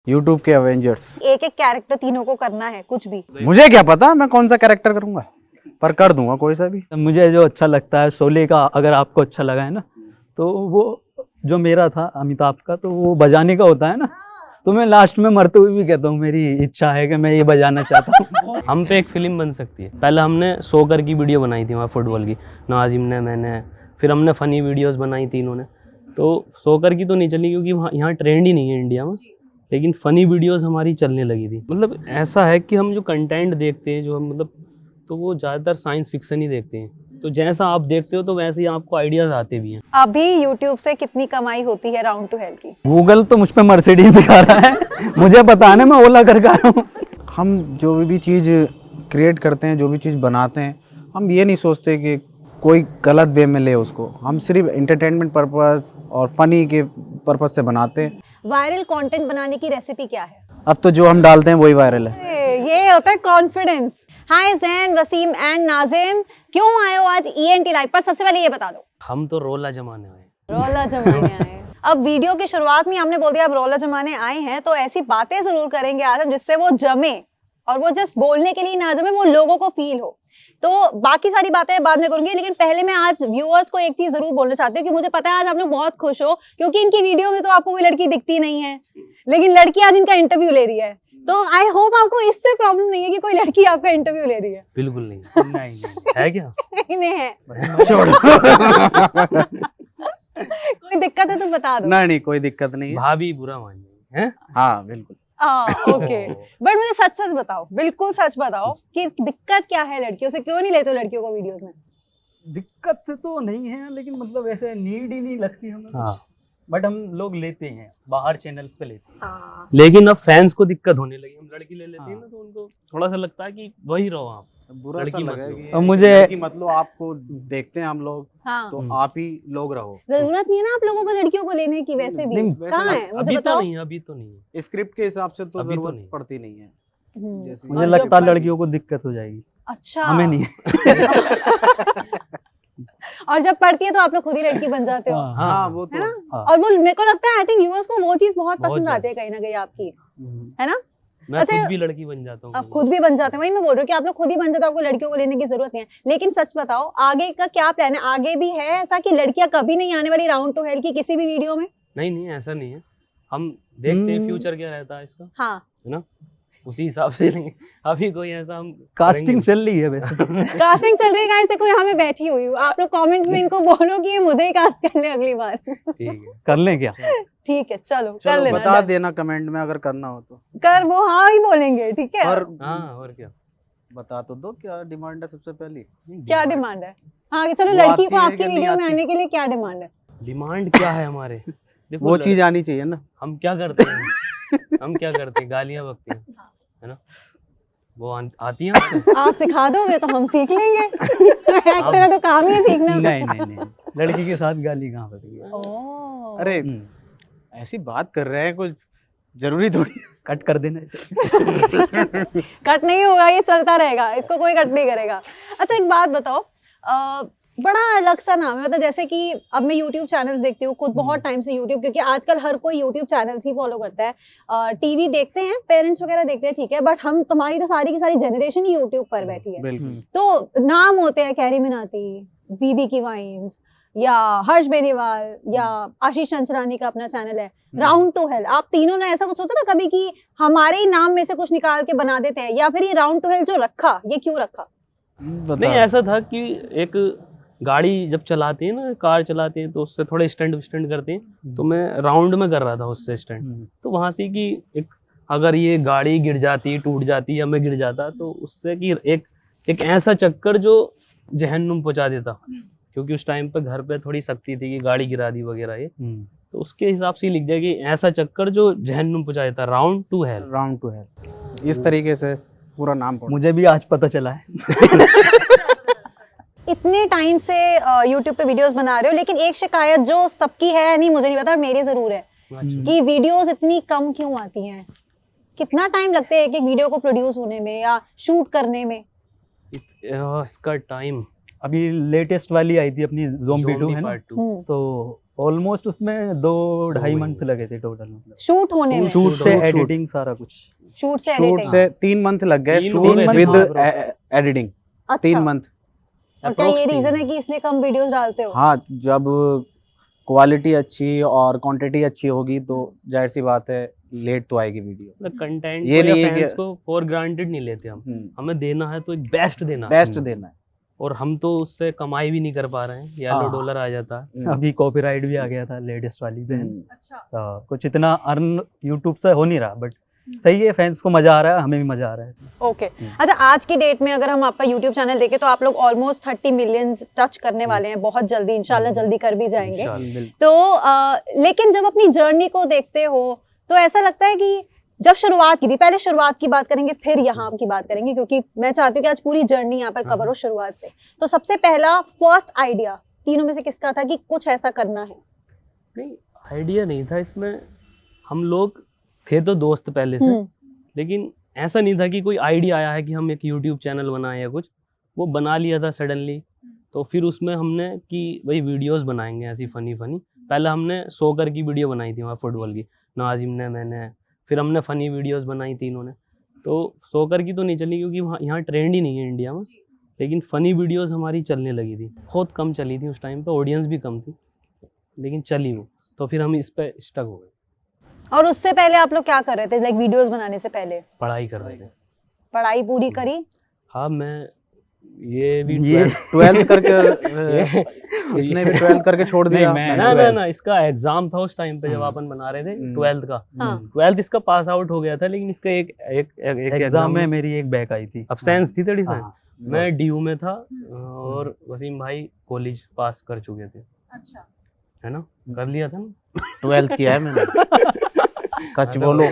YouTube के Avengers. एक एक कैरेक्टर तीनों को करना है, कुछ भी। मुझे क्या पता मैं कौन सा कैरेक्टर करूंगा, पर कर दूंगा कोई सा भी। मुझे जो अच्छा लगता है शोले का, अगर आपको अच्छा लगा है ना, तो वो जो मेरा था अमिताभ का, तो वो बजाने का होता है ना, तो मैं लास्ट में मरते हुए भी कहता हूँ मेरी इच्छा है कि मैं ये बजाना चाहता हूँ। हम पे एक फिल्म बन सकती है। पहले हमने सोकर की वीडियो बनाई थी वहाँ फुटबॉल की, नाजिम ने, मैंने, फिर हमने फ़नी वीडियोस बनाई थी इन्होंने। तो सोकर की तो नहीं चली क्योंकि वहाँ यहाँ ट्रेंड ही नहीं है इंडिया में, लेकिन फ़नी वीडियोस हमारी चलने लगी थी। मतलब ऐसा है कि हम जो कंटेंट देखते हैं, जो हम मतलब, तो वो ज़्यादातर साइंस फिक्सन ही देखते हैं। तो जैसा आप देखते हो तो वैसे ही आपको आइडियाज़ आते भी हैं। अभी यूट्यूब से कितनी कमाई होती है राउंड टू हेल की? गूगल तो मुझ पे मर्सिडीज दिखा रहा है, मुझे पता नहीं, मैं ओला करके आया हूँ। हम जो भी चीज़ क्रिएट करते हैं, जो भी चीज़ बनाते हैं, हम ये नहीं सोचते कि कोई गलत वे में ले उसको। हम सिर्फ एंटरटेनमेंट पर्पस और फनी के पर्पस से बनाते हैं। वायरल कंटेंट बनाने की रेसिपी क्या है? अब तो जो हम डालते हैं वही वायरल है। ये होता है confidence. Hi Jain, Wasim and Nazim, क्यों आए हो आज ENT लाइव पर? सबसे पहले ये बता दो। हम तो रोला जमाने आए। रोला जमाने आए। अब वीडियो की शुरुआत में हमने बोल दिया आप रोला जमाने आए हैं, तो ऐसी बातें जरूर करेंगे आज हम जिससे वो जमे, और वो जस्ट बोलने के लिए ना जमे, वो लोगों को फील हो। तो बाकी सारी बातें बाद में करूंगी, लेकिन पहले मैं आज व्यूअर्स को एक चीज जरूर बोलना चाहती हूँ कि मुझे पता है आज आप लोग बहुत खुश हो, क्योंकि इनकी वीडियो में तो आपको कोई लड़की दिखती नहीं है, लेकिन लड़की आज इनका इंटरव्यू ले रही है। तो आई होप आपको इससे प्रॉब्लम नहीं है कि कोई लड़की आपका इंटरव्यू ले रही है। बिल्कुल नहीं। नहीं है क्या? नहीं है। कोई दिक्कत है तो बता दो। नहीं, कोई दिक्कत नहीं है। भाभी बुरा मान जाएंगे हैं? हाँ बिल्कुल। ओके, बट मुझे सच सच बताओ, बिल्कुल सच बताओ कि दिक्कत क्या है लड़कियों से, क्यों नहीं लेते हो लड़कियों को वीडियोस में? दिक्कत तो नहीं है, लेकिन मतलब ऐसे नीड ही नहीं लगती हमें। हाँ। बट हम लोग लेते हैं, बाहर चैनल्स पे लेते हैं। हाँ। लेकिन अब फैंस को दिक्कत होने लगी। हम लड़की ले लेते हैं ना, तो उनको थोड़ा सा लगता है कि वही रहो आप, बुरा सा लड़की मत लगा लो। कि अब मुझे- लड़की मत लो, आपको देखते हैं हम लोग, हाँ। तो आप ही लोग रहो। जरूरत नहीं है ना आप लोगों को लड़कियों को लेने की, वैसे भी नहीं, वैसे कहाँ है मुझे अभी तो बताओ। नहीं, अभी तो नहीं है। स्क्रिप्ट के हिसाब से तो अभी तो जरूरत नहीं। पड़ती नहीं है। जैसे मुझे और लगता है जब- लड़कियों को दिक्कत हो जाएगी, अच्छा। हमें नहीं है। और जब पढ़ती है तो आप लोग खुद ही लड़की बन जाते हो, हाँ वो है ना? तो हाँ। और वो मेरे को लगता है आई थिंक व्यूअर्स को वो चीज बहुत बहुत पसंद ज्यादा। आती है कहीं ना कहीं आपकी, है ना? मैं अच्छा, खुद भी लड़की बन जाता हूँ। आप खुद भी बन जाते हैं, वही मैं बोल रही हूँ कि आप लोग खुद ही बन जाते हो, आपको लड़कियों को लेने की जरूरत नहीं है। लेकिन सच बताओ आगे का क्या प्लान है? आगे भी है ऐसा कि लड़कियां कभी नहीं आने वाली राउंड टू हेल की किसी भी वीडियो में? नहीं नहीं, ऐसा नहीं है। हम देखते हैं फ्यूचर क्या रहता है इसका, हाँ। है ना, उसी हिसाब से लेंगे। अभी कोई ऐसा हम कास्टिंग करेंगे चल रही है वैसे। कास्टिंग चल रही है गाइस, देखो यहाँ मैं बैठी हुई हूँ, आप लोग कमेंट्स में इनको बोलो कि ये मुझे ही कास्ट कर ले अगली बार। ठीक है। कर लें क्या? ठीक है, चलो कर चलो लेना। बता डन। देना कमेंट में अगर करना हो तो। कर वो हाँ ही बोलेंगे, ठीक है? और हाँ, और क्या? बता तो दो क्या डिमांड है सबसे पहली। क्या डिमांड है? हाँ चलो, वो लड़की आती को है आपकी कि नहीं वीडियो में आती? आने के लिए क्या डिमांड है? डिमांड क्या है हमारे? देखो वो चीज आनी चाहिए ना। हम क्या करते हैं, हम क्या करते हैं, गालियां बकते हैं, है ना? वो आती हैं आपको? आप सिखा दोगे तो हम सीख लेंगे। एक्टर है तो काम ही है सीखना। नहीं नहीं नहीं, लड़की के साथ गाली कहाँ पड़ेगी? ओह। अरे ऐसी बात कर रहे हैं, कुछ जरूरी थोड़ी। कट कर देना इसे। कट नहीं होगा, ये चलता रहेगा, इसको कोई कट नहीं करेगा। अच्छा एक बात बताओ, बड़ा अलग सा नाम है, मतलब जैसे कि अब मैं YouTube चैनल्स देखती हूँ खुद बहुत टाइम से YouTube, क्योंकि आजकल हर कोई YouTube चैनल्स ही फॉलो करता है। टीवी देखते हैं, पेरेंट्स वगैरह देखते हैं, ठीक है, बट हम तुम्हारी तो सारी की सारी जनरेशन ही YouTube पर बैठी है। बिल्कुल। तो नाम होते हैं कैरी मिनाटी, बीबी की वाइन्स, या हर्ष बेनीवाल, या आशीष चंचलानी का अपना चैनल है राउंड टू हेल। आप तीनों ने ऐसा कुछ सोचा था कभी कि हमारे ही नाम में से कुछ निकाल के बना देते हैं, या फिर ये राउंड टू हेल जो रखा ये क्यों रखा? नहीं, ऐसा था कि एक गाड़ी जब चलाते हैं ना, कार चलाते हैं, तो उससे थोड़े स्टंट करते हैं, तो मैं राउंड में कर रहा था उससे स्टंट। तो वहां से कि एक अगर ये गाड़ी गिर जाती, टूट जाती या मैं गिर जाता, तो उससे कि एक ऐसा चक्कर जो जहन्नुम पहुंचा देता, क्योंकि उस टाइम पे घर पे थोड़ी सख्ती थी कि गाड़ी गिरा दी वगैरह ये, तो उसके हिसाब से लिख दिया कि ऐसा चक्कर जो जहन्नुम पहुंचा देता, Round Two Hell. Round Two Hell, इस तरीके से पूरा नाम पड़ा। मुझे भी आज पता चला है। इतने टाइम से YouTube पे वीडियोस बना रहे हो, लेकिन एक शिकायत जो सबकी है, नहीं मुझे नहीं पता और मेरी जरूर है, अच्छा। कि वीडियोस इतनी कम क्यों आती हैं? कितना टाइम लगता है एक एक वीडियो को प्रोड्यूस होने में या शूट करने में? इसका टाइम अभी लेटेस्ट वाली आई थी अपनी ज़ॉम्बी 2 है ना, पार्ट 2। तो ऑलमोस्ट उसमें 2-2.5 2 मंथ लगे थे टोटल, मतलब शूट होने में, शूट से shoot. एडिटिंग सारा कुछ। शूट से शूट एडिटिंग, से 3 मंथ लग गए, 3 शूट month विद हाँ, एडिटिंग 3 अच्छा। मंथ। और क्या ये Approx 3 रीजन है कि इसलिए कम वीडियोस डालते हो? हाँ, जब क्वालिटी अच्छी और क्वांटिटी अच्छी होगी तो जाहिर सी बात है लेट तो आएगी वीडियो। मतलब कंटेंट ये को या नहीं है फैंस कि- को फॉर ग्रांटेड नहीं लेते हम, हमें देना है तो एक बेस्ट देना है। बेस्ट देना है। और हम तो उससे कमाई भी नहीं कर पा रहे हैं, येलो हाँ। डॉलर आ जाता है। अभी कॉपीराइट भी आ गया था लेटेस्ट वाली पे, अच्छा। तो कुछ इतना अर्न यूट्यूब से हो नहीं रहा, बट सही है, फैंस को मजा आ रहा है, हमें भी मजा आ रहा है। ओके अच्छा, आज की डेट में अगर हम आपका YouTube चैनल देखें तो आप लोग ऑलमोस्ट 30 मिलियन टच करने वाले हैं बहुत जल्दी, इंशाल्लाह जल्दी कर भी जाएंगे। इंशाल्लाह। तो लेकिन जब अपनी जर्नी को देखते हो तो ऐसा लगता है कि जब शुरुआत की थी, पहले शुरुआत की बात करेंगे फिर यहाँ की बात करेंगे, क्योंकि मैं चाहती हूँ कि आज पूरी जर्नी यहाँ पर कवर हो शुरुआत से। तो सबसे पहला फर्स्ट आइडिया तीनों में से किसका था कि कुछ ऐसा करना है? नहीं, आइडिया नहीं था इसमें, हम लोग थे तो दोस्त पहले से, लेकिन ऐसा नहीं था कि कोई आइडिया आया है कि हम एक यूट्यूब चैनल बनाएं या कुछ, वो बना लिया था सडनली। तो फिर उसमें हमने कि भाई वीडियोस बनाएंगे ऐसी फनी पहले हमने सोकर की वीडियो बनाई थी वहाँ फुटबॉल की, नाजिम ने, मैंने, फिर हमने फनी वीडियोस बनाई तीनों ने। तो सोकर की तो नहीं चली क्योंकि वहाँ यहाँ ट्रेंड ही नहीं है इंडिया में, लेकिन फ़नी वीडियोस हमारी चलने लगी थी, बहुत कम चली थी उस टाइम पे, ऑडियंस भी कम थी, लेकिन चली वो, तो फिर हम इस पे स्टक हो गए। और उससे पहले आप लोग क्या कर रहे थे, लाइक वीडियोस बनाने से पहले? पढ़ाई कर रहे थे। पढ़ाई पूरी करी? हाँ, मैं ये भी ये 12th करके इसने भी 12th करके छोड़ दिया। नहीं, मैं- ना ना, इसका एग्जाम था उस टाइम पे जब हम्म। अपन बना रहे थे हम्म। 12th का। हाँ। 12th इसका पास आउट हो गया था, लेकिन इसका एक एग्जाम में मेरी एक बैक आई थी, अब्सेंस थी थोड़ी सा। हाँ। मैं डीयू में था और वसीम भाई कॉलेज पास कर चुके थे, अच्छा। है ना, कर लिया था ना। 12th किया है मैंने। सच बोलो।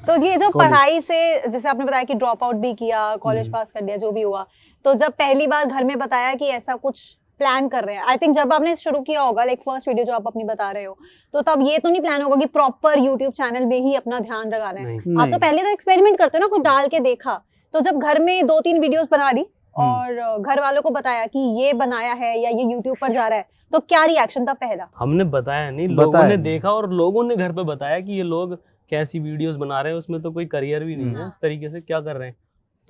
तो ये जो पढ़ाई से, जैसे आपने बताया कि ड्रॉप आउट भी किया, कॉलेज पास कर लिया, जो भी हुआ, तो जब पहली बार घर में बताया कि ऐसा कुछ प्लान कर रहे हैं, आई थिंक जब आपने शुरू किया होगा, लाइक फर्स्ट वीडियो जो आप अपनी बता रहे हो, तो तब ये तो नहीं प्लान होगा कि प्रॉपर यूट्यूब चैनल में ही अपना ध्यान लगाना है? नहीं, आप तो पहले तो एक्सपेरिमेंट करते हो ना, कुछ डाल के देखा, तो जब घर में 2-3 वीडियोस बना ली और घर वालों को बताया कि ये बनाया है या ये यूट्यूब पर जा रहा है, तो क्या रिएक्शन था पहला? हमने बताया नहीं, लोगों बताया ने नहीं। देखा और लोगों ने घर पे बताया कि ये लोग कैसी वीडियोस बना रहे हैं, उसमें तो कोई करियर भी नहीं है, इस तरीके से क्या कर रहे हैं।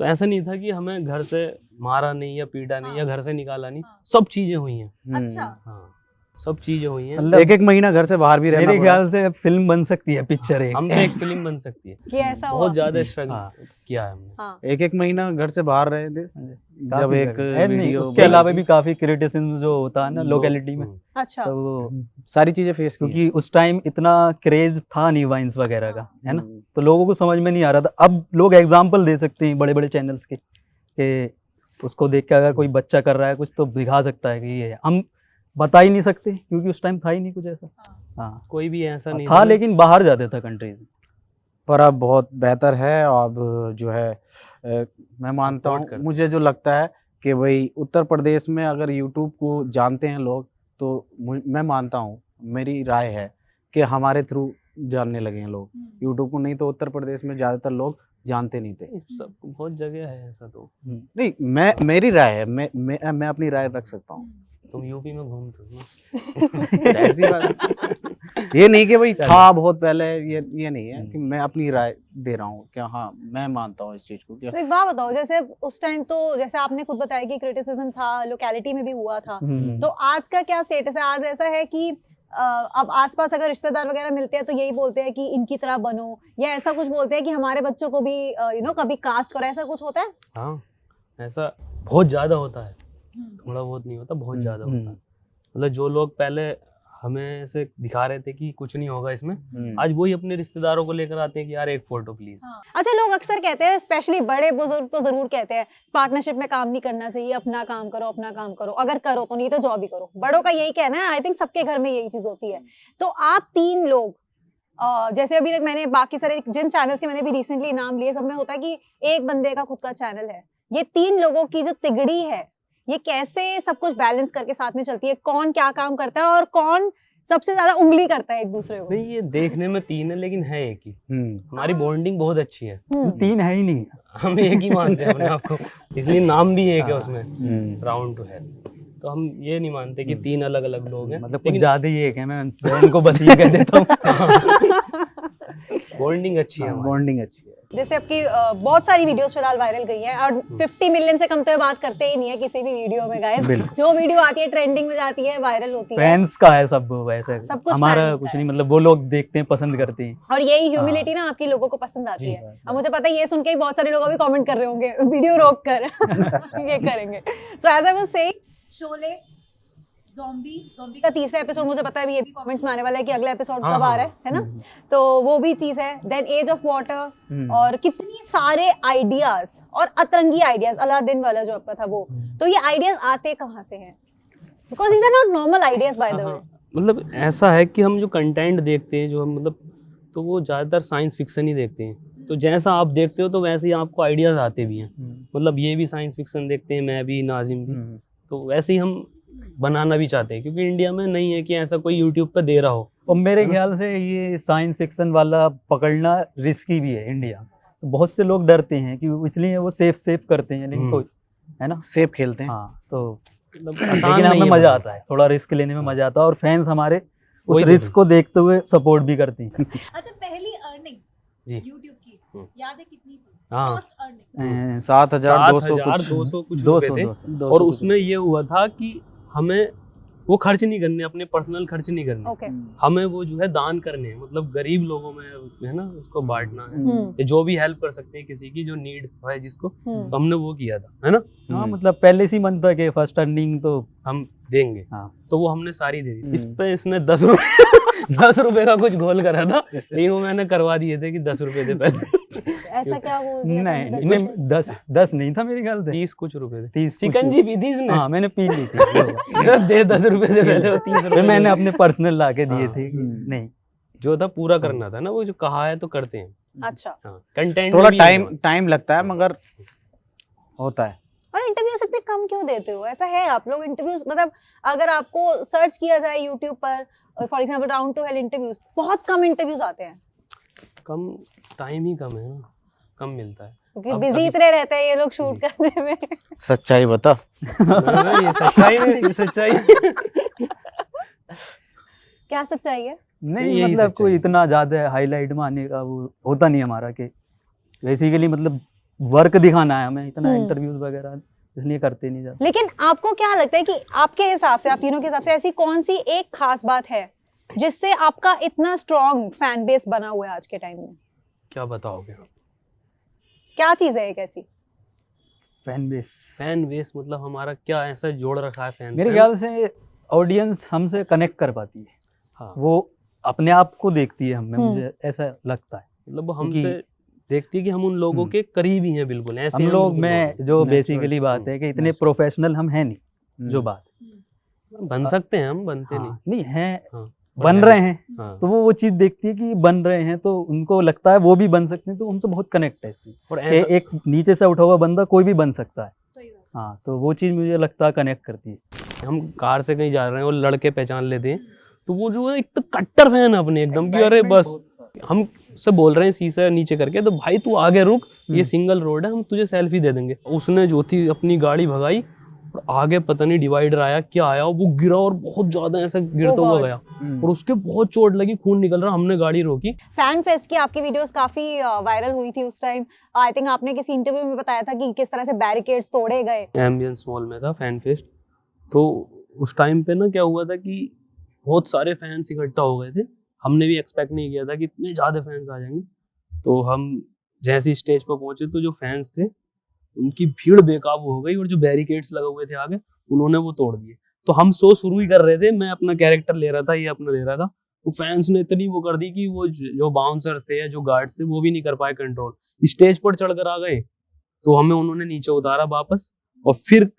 तो ऐसा नहीं था कि हमें घर से मारा नहीं या पीटा नहीं या घर से निकाला नहीं, सब चीजें हुई हैं। अच्छा। हाँ, सब चीजें हुई हैं। मतलब एक महीना घर से बाहर भी रहना मेरे पड़ा। ख्याल से फिल्म बन सकती है, पिक्चर एक। हम पे एक फिल्म बन सकती है, कि ऐसा हुआ? बहुत ज्यादा स्ट्रगल हाँ। किया है हमने। हाँ। एक महीना घर से बाहर रहे थे जब काफी एक लगे। है नहीं, वीडियो उसके अलावा भी काफी क्रिटिसिज्म जो होता है ना लोकेलिटी में, अच्छा। तो वो सारी चीजें फेस की। क्योंकि उस टाइम इतना क्रेज था नहीं वाइन्स वगैरह का, है ना, हम्म। तो लोगों को समझ में नहीं आ रहा था। अब लोग एग्जाम्पल दे सकते हैं बड़े बड़े चैनल्स के, कि उसको देख के अगर कोई बच्चा कर रहा है कुछ तो दिखा सकता है कि ये है। हम बता ही नहीं सकते क्योंकि उस टाइम था ही नहीं कुछ ऐसा। हाँ, कोई भी ऐसा नहीं था लेकिन बाहर जाते था कंट्रीज में। पर अब बहुत बेहतर है। अब जो है मैं मानता Support हूँ, करते मुझे जो लगता है कि भाई उत्तर प्रदेश में अगर यूट्यूब को जानते हैं लोग, तो मैं मानता हूँ, मेरी राय है कि हमारे थ्रू जानने लगे हैं लोग यूट्यूब को, नहीं तो उत्तर प्रदेश में ज़्यादातर लोग जानते नहीं थे। सब बहुत जगह है ऐसा। तो नहीं, मेरी राय है, मैं अपनी राय रख सकता हूँ। तुम यूपी में घूमते हो ना। जाहिर सी बात है। ये नहीं कि भाई था बहुत पहले, ये नहीं है कि मैं अपनी राय दे रहा हूँ क्या। हाँ, मैं मानता हूँ इस चीज को। क्या तो एक बात बताओ, जैसे उस टाइम तो जैसे आपने खुद बताया कि क्रिटिसिज्म था, लोकेलिटी में भी हुआ था, तो आज का क्या स्टेटस है? आज ऐसा है कि अब आसपास अगर रिश्तेदार वगैरह मिलते हैं तो यही बोलते हैं कि इनकी तरह बनो, या ऐसा कुछ बोलते हैं कि हमारे बच्चों को भी कभी कास्ट करो, ऐसा कुछ होता है? हाँ, ऐसा बहुत ज्यादा होता है, थोड़ा बहुत नहीं होता, बहुत ज्यादा होता है। मतलब जो लोग पहले हमें ऐसे दिखा रहे थे कि कुछ नहीं होगा इसमें, आज वही अपने रिश्तेदारों को लेकर आते हैं कि यार एक फोटो प्लीज। अच्छा, लोग अक्सर कहते हैं, स्पेशली बड़े बुजुर्ग तो जरूर कहते हैं, पार्टनरशिप में काम नहीं करना चाहिए, अपना काम करो, अपना काम करो, अगर करो तो, नहीं तो जॉब ही करो। बड़ों का यही कहना है, आई थिंक सबके घर में यही चीज होती है। तो आप 3 लोग, जैसे अभी तक मैंने बाकी सारे जिन चैनल्स के मैंने भी रिसेंटली नाम लिए, सब में होता है कि एक बंदे का खुद का चैनल है। ये 3 लोगों की जो तिगड़ी है, ये कैसे सब कुछ बैलेंस करके साथ में चलती है? कौन क्या काम करता है और कौन सबसे ज्यादा उंगली करता है एक दूसरे को? नहीं, ये देखने में 3 है लेकिन है एक ही। हमारी बॉन्डिंग बहुत अच्छी है, 3 है ही नहीं। हम एक ही मानते हैं अपने आप को, इसलिए नाम भी एक है उसमें, राउंड टू हेल। तो हम ये नहीं मानते कि 3 अलग अलग लोग हैं, मतलब कुछ ज्यादा ही एक है, मैं बहन को बस ये कह देता हूँ। बॉन्डिंग अच्छी है हमारी। बॉन्डिंग अच्छी है। जैसे आपकी बहुत सारी वीडियोस फिलहाल वायरल गई हैं और 50 मिलियन से कम तो ये बात करते ही नहीं है किसी भी वीडियो में गाइस। जो वीडियो आती है ट्रेंडिंग में जाती है, वायरल होती है। फैंस का है सब वैसे, सब कुछ हमारा fans कुछ का नहीं, मतलब वो लोग देखते हैं, पसंद करते हैं। और यही ह्यूमिलिटी ना आपकी लोगों को पसंद आती जी, है। अब मुझे पता है ये सुन के ही बहुत सारे लोग अभी कमेंट कर रहे होंगे वीडियो रोक कर ये करेंगे। So as I was saying, Sholay, zombie का तीसरा एपिसोड मुझे पता है अभी ये भी कमेंट्स में आने वाला है कि अगला एपिसोड कब आ रहा है ना? तो वो भी चीज है। देन एज ऑफ वाटर और कितनी सारे आइडियाज और अतरंगी आइडियाज, अलादीन वाला जो आपका था वो, तो ये आइडियाज आते कहाँ से हैं? Because these are not normal ideas by the way. मतलब ऐसा है कि हम जो कंटेंट देखते हैं, जो हम मतलब, तो वो ज़्यादातर साइंस फिक्शन ही देखते हैं। तो जैसा आप देखते हो तो वैसे ही आपको आइडियाज आते भी हैं। मतलब ये भी साइंस फिक्शन देखते हैं, मैं भी, नाजिम भी, तो वैसे ही हम बनाना भी चाहते हैं, क्योंकि इंडिया में नहीं है कि ऐसा कोई यूट्यूब पे दे रहा हो। और मेरे ख्याल से ये साइंस फिक्शन वाला पकड़ना रिस्की भी है इंडिया, तो बहुत से लोग डरते हैं कि इसलिए वो सेफ करते हैं, लेकिन कोई है ना, सेफ खेलते हैं। हाँ, तो मतलब लेकिन आसान नहीं हमें है मजा बहुत। आता है, थोड़ा रिस्क लेने में मजा आता है, और फैंस हमारे उस वही तो रिस्क को देखते हुए सपोर्ट भी करते हैं। अच्छा, पहली अर्निंग जी। YouTube की याद है कितनी थी? हाँ। फर्स्ट अर्निंग 7,200 कुछ 200 रुपए थे। 200 और उसमें ये हुआ था कि हमें वो खर्च नहीं करने, अपने पर्सनल खर्च नहीं करने, ओके। हमें वो जो है दान करने हैं, मतलब गरीब लोगों में है ना, उसको बांटना है, हम्म या जो भी हेल्प कर सकते हैं किसी की जो नीड है जिसको, तो हमने वो किया था, है ना, हाँ, मतलब पहले से ही मन था कि फर्स्ट अर्निंग तो हम देंगे। हाँ। तो वो हमने सारी दे दी। इस पे इसने 10 रुपए 10 रुपए का कुछ घोल करा था, लेकिन वो मैंने करवा दिए थे कि 10 रुपए दे पहले। ऐसा क्या बोल दिया नहीं, तुमने? इन्हें 10 नहीं था मेरे ख्याल से, 30 कुछ रुपए थे। 30 सिकंजी पी थी इसने। हाँ, मैंने पी ली थी। दे 10 रुपए दे पहले, वो 30 फिर रुपए मैंने अपने पर्सनल ला के दिए हाँ। थे कि नहीं, जो था पूरा करना था ना, वो जो कहा है तो करते हैं। अच्छा। हाँ, कंटेंट थोड़ा टाइम लगता है, मगर होता है। और इंटरव्यूज इतने कम क्यों देते हो? ऐसा है आप लोग इंटरव्यूज, मतलब अगर आपको सर्च किया जाए यूट्यूब पर, for example Round Two Hell interviews, बहुत कम इंटरव्यूज आते हैं कम, टाइम ही कम है ना, कम मिलता है। क्योंकि अब बिजी अभी- इतने रहते हैं ये लोग शूट करने में। सच्चाई बता। ये सच्चाई है, ये सच्चाई। क्या सच्चाई है? नहीं, यही मतलब सच्चाई कोई है। इतना ज्यादा हाईलाइट में आने का वो होता नहीं हमारा, कि बेसिकली मतलब वर्क दिखाना है हमें, इतना इंटरव्यूज वगैरह इसलिए करते नहीं जाते। लेकिन आपको क्या लगता है कि आपके हिसाब से, आप तीनों के हिसाब से, ऐसी कौन सी एक खास बात है जिससे आपका इतना स्ट्रॉन्ग फैन बेस बना हुआ है आज के टाइम में? क्या बताओगे? क्या चीज है एक ऐसी? फैन बेस, फैन बेस मतलब हमारा क्या ऐसा जोड़ रखा है फैन मेरे ख्याल से ऑडियंस हमसे कनेक्ट कर पाती है, हाँ, वो अपने आप को देखती है हमें, हम्म। मुझे ऐसा लगता है। मतलब वो क्योंकि- हमसे देखती है कि हम उन लोगों के करीब ही हैं, बिल्कुल ऐसे हम हैं लोग बिल्कुल में जो Natural, बेसिकली बात है कि इतने प्रोफेशनल हम हैं नहीं, जो बात बन सकते हैं, हम बनते हाँ, नहीं। नहीं हैं, हाँ, बन है। रहे हैं, हाँ, तो वो चीज देखती है कि बन रहे हैं, तो उनको लगता है वो भी बन सकते हैं, तो उनसे बहुत कनेक्ट है इससे। और ऐसा एक नीचे से उठा हुआ बंदा कोई भी बन सकता है, हाँ, तो वो चीज मुझे लगता है कनेक्ट करती है। हम कार से कहीं जा रहे हैं और लड़के पहचान लेते हैं, तो वो जो है एक तो कट्टर फैन अपने एकदम कि अरे बस, हम से बोल रहे हैं शीशा नीचे करके, तो भाई तू आगे रुक, ये सिंगल रोड है, हम तुझे सेल्फी दे देंगे। उसने जो थी अपनी गाड़ी भगाई और आगे पता नहीं डिवाइडर आया क्या आया, वो गिरा और बहुत ज्यादा ऐसा गिरता हुआ गया, और उसके बहुत चोट लगी, खून निकल रहा। हमने गाड़ी रोकी। फैन फेस्ट की आपकी वीडियोस काफी वायरल हुई थी उस टाइम। आई थिंक आपने किसी इंटरव्यू में बताया था कि किस तरह से बैरिकेड्स तोड़े गए। एम्बियंस मॉल में था फैन फेस्ट, तो उस टाइम पे ना क्या हुआ था कि बहुत सारे फैंस इकट्ठा हो गए थे। हमने भी एक्सपेक्ट नहीं किया था कि इतने ज़्यादा फैंस आ जाएंगे। तो हम जैसे ही स्टेज पर पहुंचे तो जो फैंस थे उनकी भीड़ बेकाबू हो गई, और जो बैरिकेड्स लगे हुए थे आगे उन्होंने वो तोड़ दिए। तो हम शो शुरू ही कर रहे थे, मैं अपना कैरेक्टर ले रहा था, ये अपना ले रहा था, तो फैंस ने इतनी वो कर दी कि वो जो बाउंसर्स थे या जो गार्ड्स थे वो भी नहीं कर पाए कंट्रोल, स्टेज पर चढ़कर आ गए। तो हमें उन्होंने नीचे उतारा वापस, और फिर